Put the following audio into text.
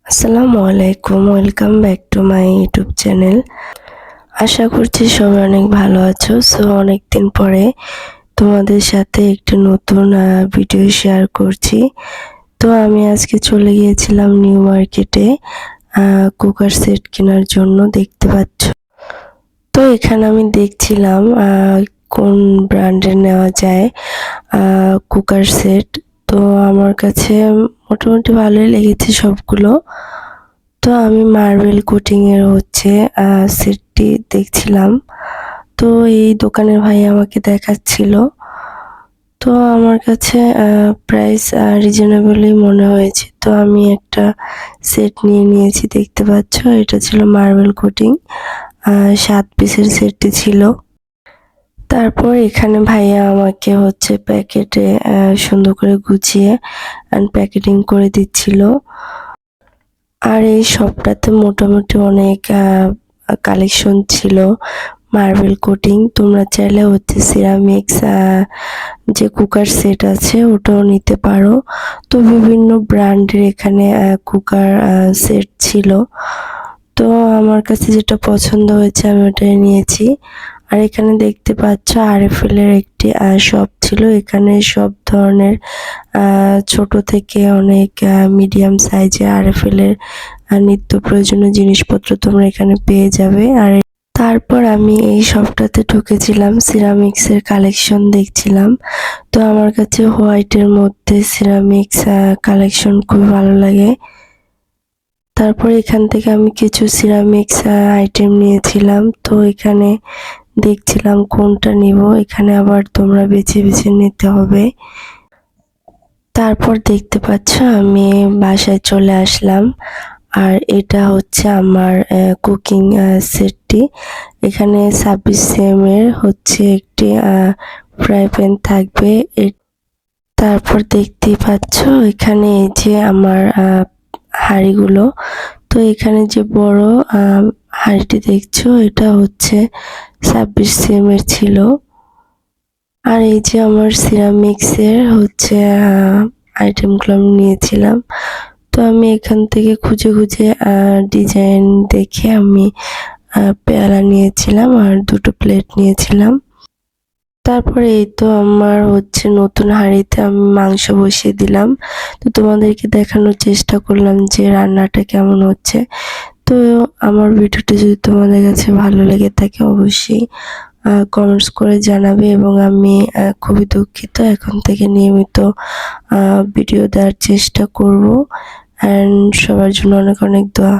আসসালামু আলাইকুম, welcome back to my YouTube channel. আশা করছি সবাই অনেক ভালো আছো। সো অনেকদিন পরে তোমাদের সাথে একটি নতুন ভিডিও শেয়ার করছি। তো আমি আজকে চলে গিয়েছিলাম নিউ মার্কেটে কুকার সেট কেনার জন্য, দেখতে পাচ্ছ। তো এখানে আমি দেখছিলাম কোন ব্র্যান্ডের নেওয়া যায় কুকার সেট। তো আমার কাছে মোটামুটি ভালোই লেগেছে সবগুলো। তো আমি মার্বেল কোটিং এর সেটটি দেখছিলাম। তো এই দোকানের ভাই আমাকে দেখাচ্ছিল। তো আমার কাছে প্রাইস রিজনেবলই মনে হয়েছে। তো আমি একটা সেট নিয়ে নিয়েছি, দেখতে পাচ্ছ। এটা ছিল মার্বেল কোটিং, 7 পিসের সেটটি ছিল। তারপর এখানে ভাইয়া আমাকে প্যাকেটে সুন্দর করে গুছিয়ে প্যাকেটিং করে দিচ্ছিল। আর এই শপটাতে মোটামুটি অনেক কালেকশন ছিল মার্বেল কোটিং। তোমরা চাইলে সিরামিক্স যে কুকার সেট আছে ওটাও নিতে পারো। তো বিভিন্ন ব্র্যান্ডের এখানে কুকার সেট ছিল। তো আমার কাছে যেটা পছন্দ হয়েছে আমি ওটাই নিয়েছি। আর এখানে দেখতে পাচ্ছ আরএফএল এর একটি শপ ছিল। এখানে সব ধরনের ছোট থেকে অনেক মিডিয়াম সাইজে আরএফএল এর নিত্য প্রয়োজনীয় জিনিসপত্র তোমরা এখানে পেয়ে যাবে। আর তারপর আমি এই শপটাতে ঢুকেছিলাম, সিরামিক্সের কালেকশন দেখছিলাম। তো আমার কাছে হোয়াইটের মধ্যে সিরামিক্স কালেকশন খুব ভালো লাগে। তারপর এখান থেকে আমি কিছু সিরামিক্স আইটেম নিয়েছিলাম। তো এখানে দেখছিলাম কোনটা নিব, এখানে আবার তোমরা বেছে বেছে নিতে হবে। তারপর দেখতে পাচ্ছ আমি বাসায় চলে আসলাম। আর এটা আমার কুকিং সেটটি। এখানে 26 cm এর একটি ফ্রাই প্যান থাকবে। তারপর দেখতেই পাচ্ছ এখানে এই যে আমার হাঁড়িগুলো। তো এখানে যে বড় হাঁড়িটি দেখছো এটা 26 cm এর ছিল। আর এই যে আমার সিরামিক্সের আইটেমগুলো আমি নিয়েছিলাম। তো আমি এখান থেকে খুঁজে খুঁজে ডিজাইন দেখে আমি পেয়ালা নিয়েছিলাম আর দুটো প্লেট নিয়েছিলাম। তারপরে এই তো আমার নতুন হাঁড়িতে আমি মাংস বসিয়ে দিলাম। তো তোমাদেরকে দেখানোর চেষ্টা করলাম যে রান্নাটা কেমন হচ্ছে। তো আমার ভিডিওটি যদি তোমাদের কাছে ভালো লেগে থাকে অবশ্যই কমেন্টস করে জানাবে। এবং আমি খুবই দুঃখিত, এখন থেকে নিয়মিত ভিডিও দেওয়ার চেষ্টা করব। অ্যান্ড সবার জন্য অনেক অনেক দোয়া।